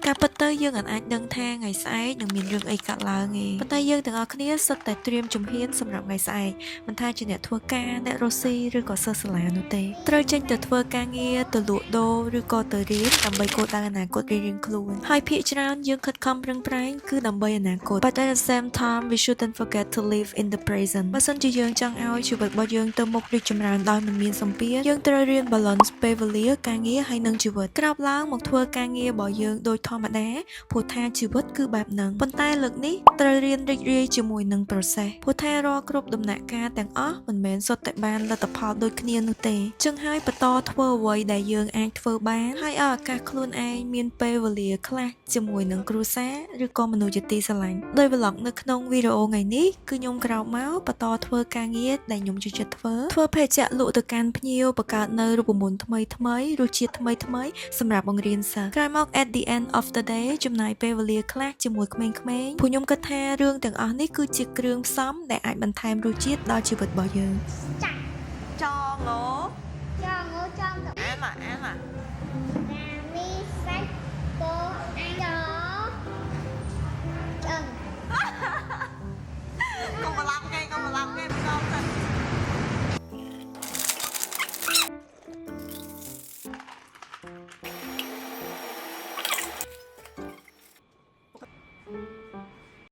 ការពិតទៅយើងអាចដឹងថាថ្ងៃស្អែកនឹងមានរឿងអីកើតឡើងឯងប៉ុន្តែយើងទាំងអស់គ្នាសុទ្ធតែត្រៀមជំហានសម្រាប់ថ្ងៃស្អែកមិនថាជាអ្នកធ្វើការអ្នករស់ស៊ីឬក៏សិស្សសាលានោះទេត្រូវចេញទៅធ្វើការងារទៅលក់ដូរឬក៏ទៅរៀនដើម្បីគោលដៅអនាគតរៀងៗខ្លួនហើយភាគច្រើនយើងខិតខំប្រឹងប្រែងគឺដើម្បីអនាគត But at the same time we shouldn't forget to live in the present បើសិនជាយើងចង់ឲ្យជីវិតរបស់យើងទៅមុខរីកចម្រើនដោយមិនមានសម្ពាធយើងត្រូវរៀន balance ពេលវេលាការងារហើយនិងជីវិតក្រោកឡើងមកធ្វើការងាររបស់យើងដោយធម្មតាព្រោះថាជីវិតគឺបែបហ្នឹងប៉ុន្តែលើកនេះត្រូវរៀនរីករាយជាមួយនឹង process ព្រោះថារាល់គ្រប់ដំណាក់កាលទាំងអស់មិនមែនសុទ្ធតែបានលទ្ធផលដូចគ្នានោះទេចឹងហើយបន្តធ្វើអ្វីដែលយើងអាចធ្វើបានហើយឲ្យឱកាសខ្លួនឯងមានពេលវេលាខ្លះជាមួយនឹងគ្រួសារឬក៏មនុស្សជាទីស្រឡាញ់ដោយ vlog នៅក្នុងវីដេអូថ្ងៃនេះគឺខ្ញុំក្រោកមកបន្តធ្វើការងារដែលខ្ញុំចូលចិត្តធ្វើភេសជ្ជៈលក់ទៅកាន់ភ្ញៀវបង្កើតនៅរូបមន្តថ្មីរសជាតិថ្មីសម្រាប់បង្រៀនសិស្សក្រោយមក at the end of the day ចំណាយពេលវេលាខ្លះជាមួយក្មេងៗព្រោះខ្ញុំគិតថារឿងទាំងអស់នេះគឺជាគ្រឿងផ្សំដែលអាចបន្ថែមរសជាតិដល់ជីវិតរបស់យើងចាចងអូចងអូចងទៅ